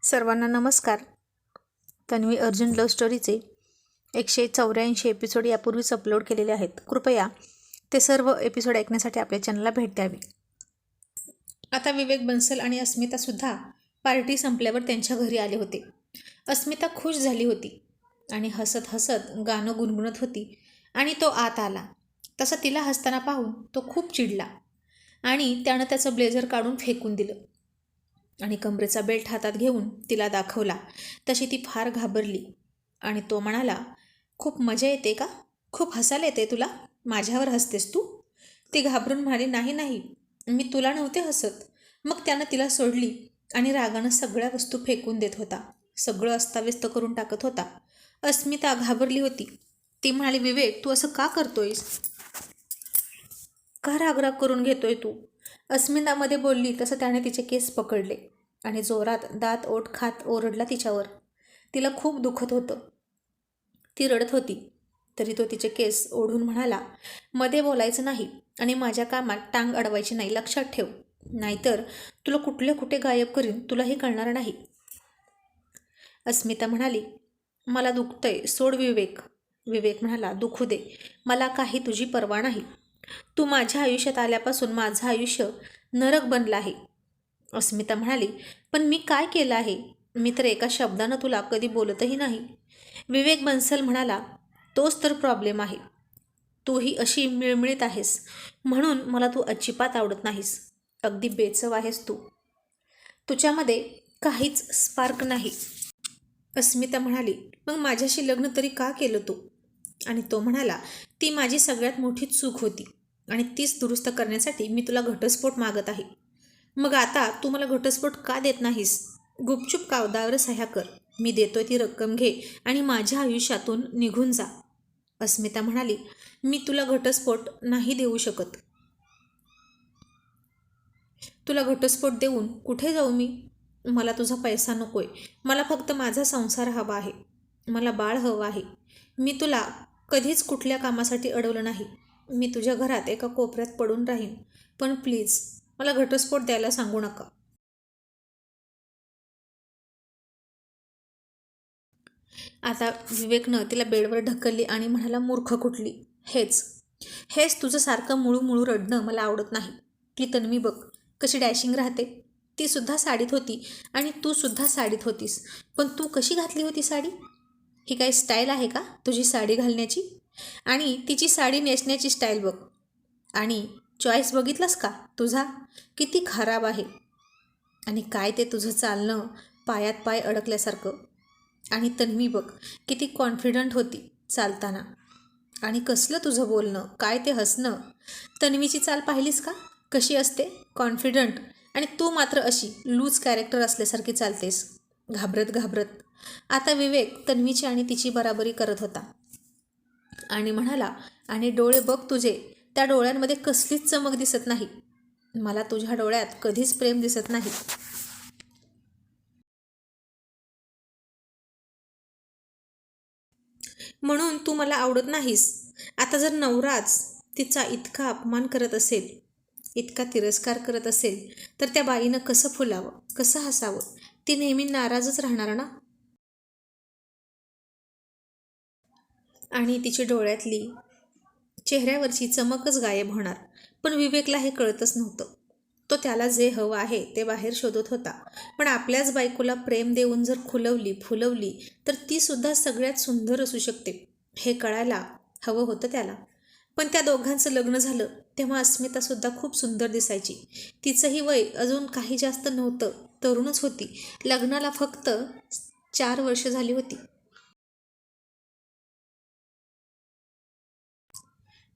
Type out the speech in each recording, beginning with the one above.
सर्वांना नमस्कार. Tanvi Arjun love स्टोरीचे 184 episode यापूर्वीच अपलोड केलेले आहेत. कृपया ते सर्व एपिसोड ऐकण्यासाठी आपल्या चॅनलला भेट द्यावी. आता विवेक बन्सल आणि अस्मितासुद्धा पार्टी संपल्यावर त्यांच्या घरी आले होते. अस्मिता खुश झाली होती आणि हसत हसत गाणं गुणगुणत होती आणि तो आत आला. तसा तिला हसताना पाहून तो खूप चिडला आणि त्यानं त्याचं ब्लेझर काढून फेकून दिलं आणि कमरेचा बेल्ट हातात घेऊन तिला दाखवला. तशी ती फार घाबरली आणि तो म्हणाला, खूप मजा येते का? खूप हसायला येते तुला? माझ्यावर हसतेस तू? ती घाबरून म्हणाली, नाही नाही, मी तुला नव्हते हसत. मग त्यानं तिला सोडली आणि रागानं सगळ्या वस्तू फेकून देत होता. सगळं अस्ताव्यस्त करून टाकत होता. अस्मिता घाबरली होती. ती म्हणाली, विवेक, तू असं का करतोयस? का रागराग करून घेतोय तू? अस्मितामध्ये बोलली तसं त्याने तिचे केस पकडले आणि जोरात दात ओठ खात ओरडला तिच्यावर. तिला खूप दुखत होतं. ती रडत होती. तरी तो तिचे केस ओढून म्हणाला, मध्ये बोलायचं नाही आणि माझ्या कामात टांग अडवायची नाही, लक्षात ठेव. नाहीतर तुला कुठे गायब करीन, तुलाही कळणार नाही. अस्मिता म्हणाली, मला दुखतंय, सोड विवेक. विवेक म्हणाला, दुखू दे, मला काही तुझी पर्वा नाही. तू माझ्या आयुष्यात आल्यापासून माझं आयुष्य नरक बनलं आहे. अस्मिता म्हणाली, पण मी काय केलं आहे? मी तर एका शब्दानं तुला कधी बोलतही नाही. विवेक बन्सल म्हणाला, तोच तर प्रॉब्लेम आहे. तूही अशी मिळमिळीत आहेस म्हणून मला तू अजिबात आवडत नाहीस. अगदी बेचव आहेस तू. तुझ्यामध्ये काहीच स्पार्क नाही. अस्मिता म्हणाली, मग माझ्याशी लग्न तरी का केलं तू? आणि तो म्हणाला, ती माझी सगळ्यात मोठी चूक होती आणि तीच दुरुस्त करण्यासाठी मी तुला घटस्फोट मागत आहे. मग आता तू मला घटस्फोट का देत नाहीस? गुपचूप कागदावर सह्या कर. मी देतोय ती रक्कम घे आणि माझ्या आयुष्यातून निघून जा. अस्मिता म्हणाली, मी तुला घटस्फोट नाही देऊ शकत. तुला घटस्फोट देऊन कुठे जाऊ मी? मला तुझा पैसा नकोय. मला फक्त माझा संसार हवा आहे. मला बाळ हवं आहे. मी तुला कधीच कुठल्या कामासाठी अडवलं नाही. मी तुझ्या घरात एका कोपऱ्यात पडून राहीन. पण प्लीज मला घटस्फोट द्यायला सांगू नका. आता विवेकनं तिला बेडवर ढकलली आणि म्हणाला, मूर्ख कुठली. हेच तुझं सारखं मुळू रडणं मला आवडत नाही. ती तन्वी बघ कशी डॅशिंग राहते. ती सुद्धा साडीत होती आणि तू सुद्धा साडीत होतीस. पण तू कशी घातली होती साडी? ही काही स्टाईल आहे का तुझी साडी घालण्याची? आणि तिची साडी नेसण्याची स्टाईल बघ. आणि चॉईस बघितलंस का तुझा? किती खराब आहे. आणि काय ते तुझं चालणं, पायात पाय अडकल्यासारखं. आणि तन्वी बघ किती कॉन्फिडंट होती चालताना. आणि कसलं तुझं बोलणं, काय ते हसणं. तन्वीची चाल पाहिलीस का कशी असते? कॉन्फिडंट. आणि तू मात्र अशी लूज कॅरेक्टर असल्यासारखी चालतेस, घाबरत. आता विवेक तन्वीची आणि तिची बराबरी करत होता आणि म्हणाला, आणि डोळे बघ तुझे, त्या डोळ्यांमध्ये कसलीच चमक दिसत नाही. मला तुझ्या डोळ्यात कधीच प्रेम दिसत नाही. म्हणून तू मला आवडत नाहीस. आता जर नवराच तिचा इतका अपमान करत असेल, इतका तिरस्कार करत असेल, तर त्या बाईनं कसं फुलावं, कसं हसावं? ती नेहमी नाराजच राहणार ना. आणि तिची डोळ्यातली, चेहऱ्यावरची चमकच गायब होणार. पण विवेकला हे कळतच नव्हतं. तो त्याला जे हवं आहे ते बाहेर शोधत होता. पण आपल्याच बायकोला प्रेम देऊन जर फुलवली तर ती सुद्धा सगळ्यात सुंदर असू शकते हे कळायला हवं होतं त्याला. पण त्या दोघांचं लग्न झालं तेव्हा अस्मितासुद्धा खूप सुंदर दिसायची. तिचंही वय अजून काही जास्त नव्हतं, तरुणच होती. लग्नाला फक्त 4 वर्ष झाली होती.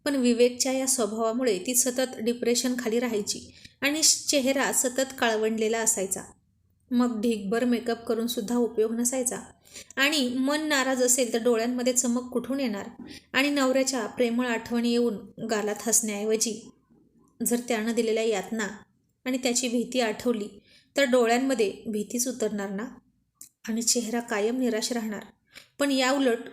पण विवेकच्या या स्वभावामुळे ती सतत डिप्रेशन खाली राहायची आणि चेहरा सतत काळवंडलेला असायचा. मग ढीगभर मेकअप करून सुद्धा उपयोग नसायचा. आणि मन नाराज असेल तर डोळ्यांमध्ये चमक कुठून येणार? आणि नवऱ्याच्या प्रेमळ आठवणी येऊन गालात हसण्याऐवजी जर त्यानं दिलेल्या यातना आणि त्याची भीती आठवली तर डोळ्यांमध्ये भीतीच उतरणार ना, आणि चेहरा कायम निराश राहणार. पण याउलट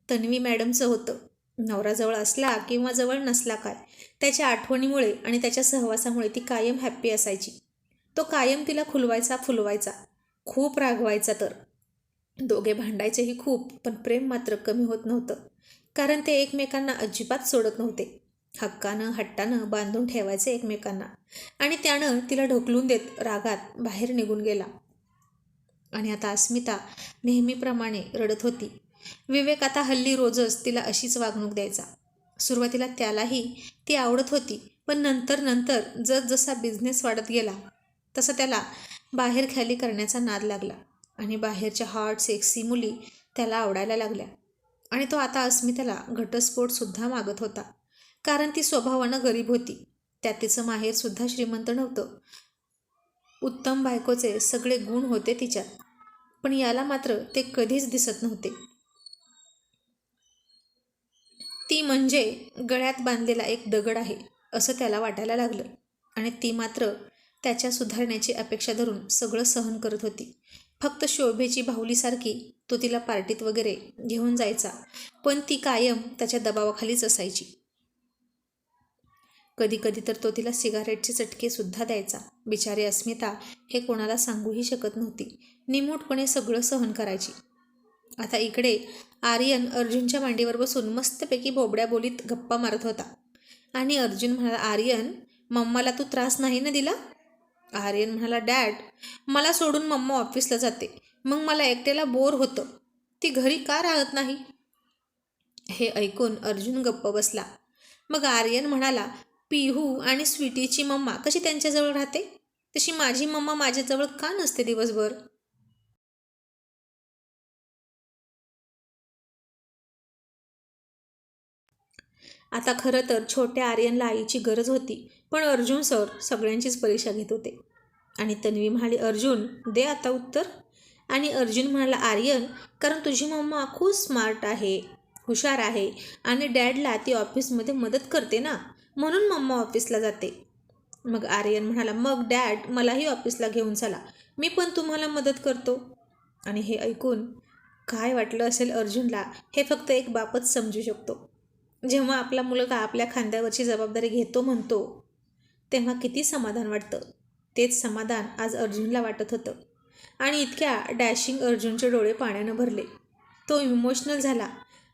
तन्वी मॅडमचं होतं. नवरा जवळ असला किंवा जवळ नसला काय, त्याच्या आठवणीमुळे आणि त्याच्या सहवासामुळे ती कायम हॅप्पी असायची. तो कायम तिला खुलवायचा फुलवायचा. खूप रागवायचा तर. दोघे भांडायचेही खूप, पण प्रेम मात्र कमी होत नव्हतं. कारण ते एकमेकांना अजिबात सोडत नव्हते. हक्कानं हट्टानं बांधून ठेवायचे एकमेकांना. आणि त्यानं तिला ढकलून देत रागात बाहेर निघून गेला. आणि आता अस्मिता नेहमीप्रमाणे रडत होती. विवेक आता हल्ली रोजच तिला अशीच वागणूक द्यायचा. सुरुवातीला त्यालाही ती आवडत होती, पण नंतर नंतर जसा बिझनेस वाढत गेला तसा त्याला बाहेर खाली करण्याचा नाद लागला. आणि बाहेरच्या हॉट सेक्सी मुली त्याला आवडायला लागल्या. आणि तो आता अस्मिताला घटस्फोटसुद्धा मागत होता. कारण ती स्वभावानं गरीब होती. त्यात तिचं माहेरसुद्धा श्रीमंत नव्हतं. उत्तम बायकोचे सगळे गुण होते तिच्यात, पण याला मात्र ते कधीच दिसत नव्हते. ती म्हणजे गळ्यात बांधलेला एक दगड आहे असं त्याला वाटायला लागलं. आणि ती मात्र त्याच्या सुधारण्याची अपेक्षा धरून सगळं सहन करत होती. फक्त शोभेची बाहुलीसारखी तो तिला पार्टीत वगैरे घेऊन जायचा, पण ती कायम त्याच्या दबावाखालीच असायची. कधी कधी तर तो तिला सिगारेटचे चटकेसुद्धा द्यायचा. बिचारी अस्मिता हे कोणाला सांगूही शकत नव्हती. निमूटपणे सगळं सहन करायची. आता इकडे आर्यन अर्जुनच्या मांडीवर बसून मस्तपैकी बोबड्या बोलीत गप्पा मारत होता. आणि अर्जुन म्हणाला, आर्यन, मम्माला तू त्रास नाही ना दिला? आर्यन म्हणाला, डॅड, मला सोडून मम्मा ऑफिसला जाते, मग मला एकट्याला बोर होतं. ती घरी का राहत नाही? हे ऐकून अर्जुन गप्प बसला. मग आर्यन म्हणाला, पिहू आणि स्वीटीची मम्मा कशी त्यांच्याजवळ राहते, तशी माझी मम्मा माझ्याजवळ का नसते दिवसभर? आता खरं तर छोट्या आर्यनला आईची गरज होती, पण अर्जुन सर सगळ्यांचीच परीक्षा घेत होते. आणि तन्वी म्हणाली, अर्जुन, दे आता उत्तर. आणि अर्जुन म्हणाला, आर्यन, कारण तुझी मम्मा खूप स्मार्ट आहे, हुशार आहे, आणि डॅडला ती ऑफिसमध्ये मदत करते ना, म्हणून मम्मा ऑफिसला जाते. मग आर्यन म्हणाला, मग डॅड, मलाही ऑफिसला घेऊन चला, मी पण तुम्हाला मदत करतो. आणि हे ऐकून काय वाटलं असेल अर्जुनला हे फक्त एक बापच समजू शकतो. जेव्हा आपला मुलगा आपल्या खांद्यावरची जबाबदारी घेतो म्हणतो, तेव्हा किती समाधान वाटतं. तेच समाधान आज अर्जुनला वाटत होतं. आणि इतक्या डॅशिंग अर्जुनचे डोळे पाण्यानं भरले. तो इमोशनल झाला.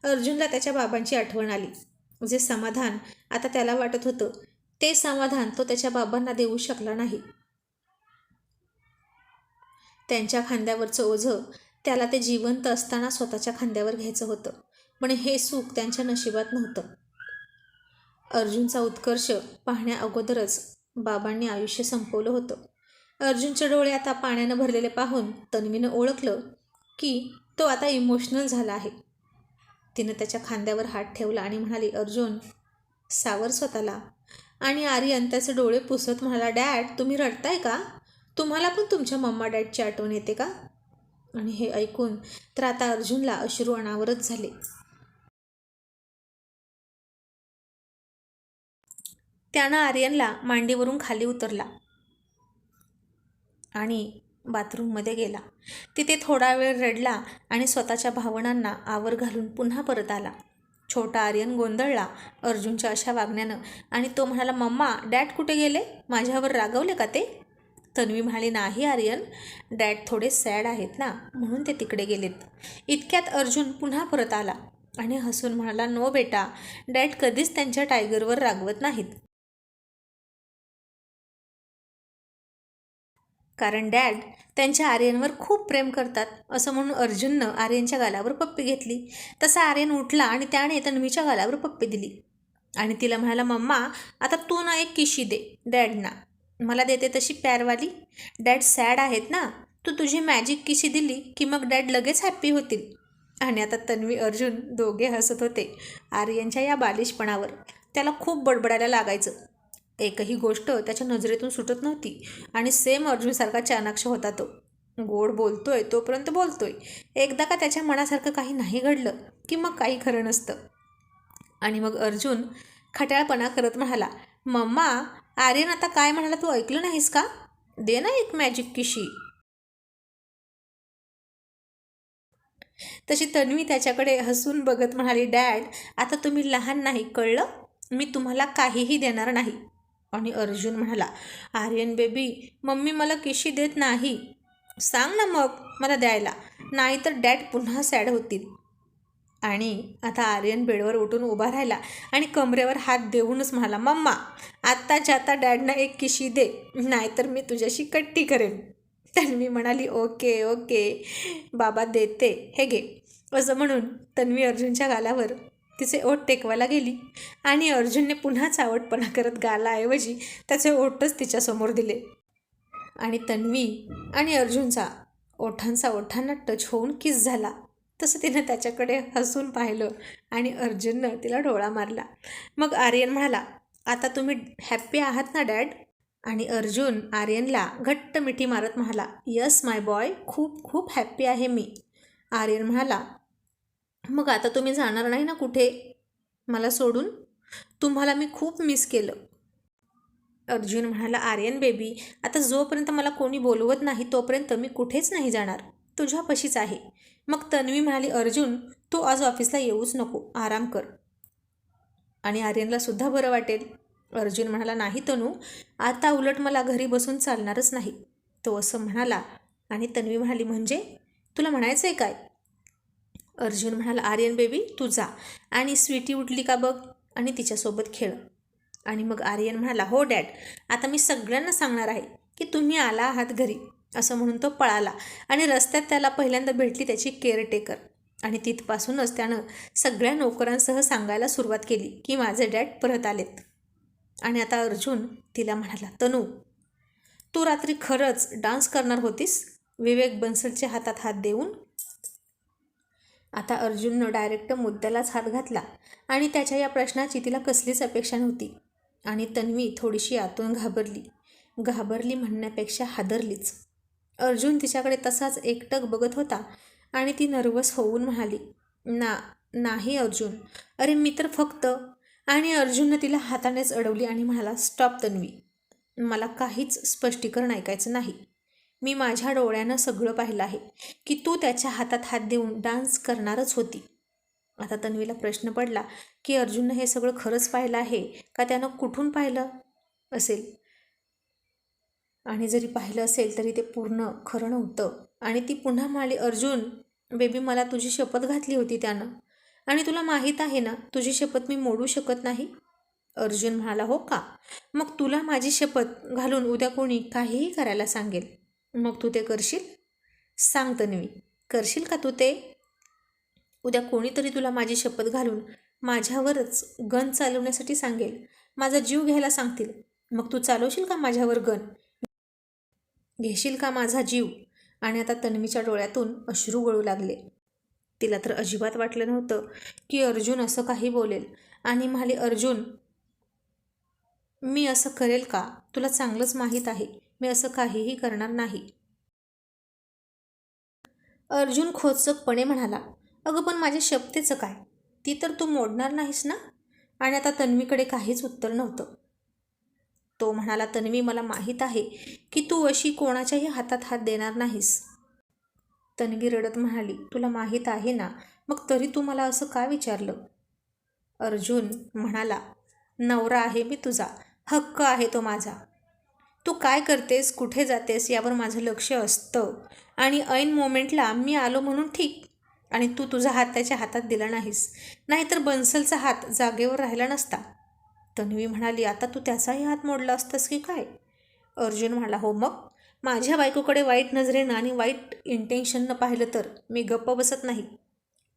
अर्जुनला त्याच्या बाबांची आठवण आली. जे समाधान आता त्याला वाटत होतं, ते समाधान तो त्याच्या बाबांना देऊ शकला नाही. त्यांच्या खांद्यावरचं ओझं त्याला ते जिवंत असताना स्वतःच्या खांद्यावर घ्यायचं होतं, पण हे सुख त्यांच्या नशिबात नव्हतं. अर्जुनचा उत्कर्ष पाहण्या अगोदरच बाबांनी आयुष्य संपवलं होतं. अर्जुनचे डोळे आता पाण्यानं भरलेले पाहून तन्वीनं ओळखलं की तो आता इमोशनल झाला आहे. तिनं त्याच्या खांद्यावर हात ठेवला आणि म्हणाली, अर्जुन, सावर स्वतःला. आणि आर्यन त्याचे डोळे पुसत म्हणाला, डॅड, तुम्ही रडताय का? तुम्हाला पण तुमच्या मम्मा डॅडची आठवण येते का? आणि हे ऐकून तर आता अर्जुनला अश्रू अनावरच झाले. त्यानं आर्यनला मांडीवरून खाली उतरला आणि बाथरूममध्ये गेला. तिथे थोडा वेळ रडला आणि स्वतःच्या भावनांना आवर घालून पुन्हा परत आला. छोटा आर्यन गोंधळला अर्जुनच्या अशा वागण्यानं आणि तो म्हणाला, मम्मा, डॅड कुठे गेले? माझ्यावर रागवले का ते? तन्वी म्हणाली, नाही आर्यन, डॅड थोडे सॅड आहेत ना, म्हणून ते तिकडे गेलेत. इतक्यात अर्जुन पुन्हा परत आला आणि हसून म्हणाला, नो बेटा, डॅड कधीच त्यांच्या टायगरवर रागवत नाहीत. कारण डॅड त्यांच्या आर्यनवर खूप प्रेम करतात. असं म्हणून अर्जुननं आर्यनच्या गालावर पप्पी घेतली. तसा आर्यन उठला आणि त्याने तन्वीच्या गालावर पप्पी दिली आणि तिला म्हणाला, मम्मा, आता तू ना एक किशी दे डॅडना. मला देते तशी प्यारवाली. डॅड सॅड आहेत ना, तू तुझी मॅजिक किशी दिली की मग डॅड लगेच हॅप्पी होतील. आणि आता तन्वी अर्जुन दोघे हसत होते आर्यनच्या या बालिशपणावर. त्याला खूप बडबडायला लागायचं. एकही गोष्ट त्याच्या नजरेतून सुटत नव्हती. आणि सेम अर्जुनसारखा चाणाक्ष होता तो. गोड बोलतोय तोपर्यंत बोलतोय. एकदा का त्याच्या मनासारखं काही नाही घडलं की मग काही खरं नसतं. आणि मग अर्जुन खट्याळपणा करत म्हणाला, मम्मा, आर्यन आता काय म्हणाला तू ऐकलं नाहीस का? दे ना एक मॅजिक किशी. तशी तन्वी त्याच्याकडे हसून बघत म्हणाली, डॅड, आता तुम्ही लहान नाही, कळलं? मी तुम्हाला काहीही देणार नाही. आणि अर्जुन म्हणाला, आर्यन बेबी, मम्मी मला किशी देत नाही. सांग ना मग मला द्यायला, नाहीतर डॅड पुन्हा सॅड होतील. आणि आता आर्यन बेडवर उठून उभा राहिला आणि कमरेवर हात देऊनच म्हणाला, मम्मा आत्ताच्या आता डॅडना एक किशी दे, नाहीतर मी तुझ्याशी कट्टी करेन. तन्वी म्हणाली, ओके ओके बाबा देते, हे घे. असं म्हणून तन्वी अर्जुनच्या गालावर तिचे ओठ टेकवायला गेली आणि अर्जुनने पुन्हा चावटपणा करत गालाऐवजी त्याचे ओठच तिच्यासमोर दिले. आणि तन्वी आणि अर्जुनचा ओठांचा ओठांना टच होऊन किस झाला. तसं तिनं त्याच्याकडे हसून पाहिलं आणि अर्जुननं तिला डोळा मारला. मग आर्यन म्हणाला, आता तुम्ही हॅप्पी आहात ना डॅड? आणि अर्जुन आर्यनला घट्ट मिठी मारत म्हणाला, यस माय बॉय, खूप खूप हॅप्पी आहे मी. आर्यन म्हणाला, मग आता तुम्ही जाणार नाही ना कुठे मला सोडून? तुम्हाला मी खूप मिस केलं. अर्जुन म्हणाला, आर्यन बेबी, आता जोपर्यंत मला कोणी बोलवत नाही तोपर्यंत मी कुठेच नाही जाणार, तुझ्यापाशीच आहे. मग तन्वी म्हणाली, अर्जुन तू आज ऑफिसला येऊच नको, आराम कर आणि आर्यनला सुद्धा बरं वाटेल. अर्जुन म्हणाला, नाही तनू, आता उलट मला घरी बसून चालणारच नाही. तो असं म्हणाला आणि तन्वी म्हणाली, म्हणजे तुला म्हणायचं आहे काय? अर्जुन म्हणाला, आर्यन बेबी तू जा आणि स्वीटी उठली का बघ आणि तिच्यासोबत खेळ. आणि मग आर्यन म्हणाला, हो डॅड, आता मी सगळ्यांना सांगणार आहे की तुम्ही आला आहात घरी. असं म्हणून तो पळाला आणि रस्त्यात त्याला पहिल्यांदा भेटली त्याची केअरटेकर. आणि तिथपासूनच त्यानं सगळ्या नोकरांसह सांगायला सुरुवात केली की माझे डॅड परत आलेत. आणि आता अर्जुन तिला म्हणाला, तनू तू रात्री खरंच डान्स करणार होतीस? विवेक बन्सलच्या हातात हात देऊन. आता अर्जुननं डायरेक्ट मुद्द्यालाच हात घातला आणि त्याच्या या प्रश्नाची तिला कसलीच अपेक्षा नव्हती. आणि तन्वी थोडीशी आतून घाबरली म्हणण्यापेक्षा हादरलीच. अर्जुन तिच्याकडे तसाच एकटक बघत होता आणि ती नर्वस होऊन म्हणाली, नाही अर्जुन, अरे मी तर फक्त. आणि अर्जुननं तिला हातानेच अडवली आणि म्हणाला, स्टॉप तन्वी, मला काहीच स्पष्टीकरण ऐकायचं नाही. मी माझ्या डोळ्यानं सगळं पाहिलं आहे की तू त्याच्या हातात हात देऊन डान्स करणारच होती. आता तन्वीला प्रश्न पडला की अर्जुननं हे सगळं खरंच पाहिलं आहे का त्यानं कुठून पाहिलं असेल. आणि जरी पाहिलं असेल तरी ते पूर्ण खरं नव्हतं. आणि ती पुन्हा म्हणाली, अर्जुन बेबी, मला तुझी शपथ घातली होती त्यानं, आणि तुला माहीत आहे ना तुझी शपथ मी मोडू शकत नाही. अर्जुन म्हणाला, हो का? मग तुला माझी शपथ घालून उद्या कोणी काहीही करायला सांगेल, मग तू ते करशील? सांग तन्वी, करशील का तू ते? उद्या कोणीतरी तुला माझी शपथ घालून माझ्यावरच गन चालवण्यासाठी सांगेल, माझा जीव घ्यायला सांगतील, मग तू चालवशील का माझ्यावर गन? घेशील का माझा जीव? आणि आता तन्वीच्या डोळ्यातून अश्रू गळू लागले. तिला तर अजिबात वाटलं नव्हतं की अर्जुन असं काही बोलेल. आणि म्हणाली, अर्जुन मी असं करेल का? तुला चांगलंच माहीत आहे मी असं काहीही करणार नाही. अर्जुन खोचकपणे म्हणाला, अगं पण माझ्या शपथेचं काय? ती तर तू मोडणार नाहीस ना? आणि आता तन्वीकडे काहीच उत्तर नव्हतं. तो म्हणाला, तन्वी मला माहीत आहे की तू अशी कोणाच्याही हातात हात देणार नाहीस. तन्वी रडत म्हणाली, तुला माहीत आहे ना, मग तरी तू मला असं का विचारलं? अर्जुन म्हणाला, नवरा आहे मी तुझा, हक्क आहे तो माझा. तू काय करतेस, कुठे जातेस यावर माझं लक्ष असतं. आणि ऐन मोमेंटला मी आलो म्हणून ठीक, आणि तू तुझा हात त्याच्या हातात दिला नाहीस, नाहीतर बन्सलचा हात जागेवर राहिला नसता. तन्वी म्हणाली, आता तू त्याचाही हात मोडला असतास की काय? अर्जुन म्हणाला, हो मग माझ्या बायकोकडे वाईट नजरेनं आणि वाईट इंटेन्शननं पाहिलं तर मी गप्प बसत नाही.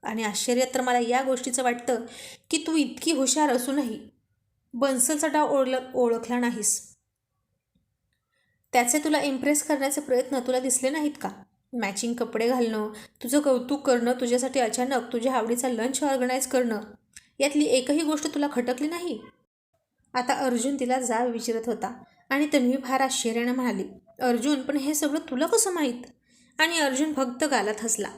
आणि आश्चर्य तर मला या गोष्टीचं वाटतं की तू इतकी हुशार असूनही बन्सलचा डाव ओळखला नाहीस. त्याचे तुला इम्प्रेस करण्याचे प्रयत्न तुला दिसले नाहीत का? मॅचिंग कपडे घालणं, तुझं कौतुक करणं, तुझ्यासाठी अचानक तुझ्या आवडीचा लंच ऑर्गनाईज करणं, यातली एकही गोष्ट तुला खटकली नाही? आता अर्जुन तिला जाब विचारत होता आणि तन्वी फार आश्चर्यानं म्हणाली, अर्जुन पण हे सगळं तुला कसं माहीत? आणि अर्जुन फक्त गालात हसला.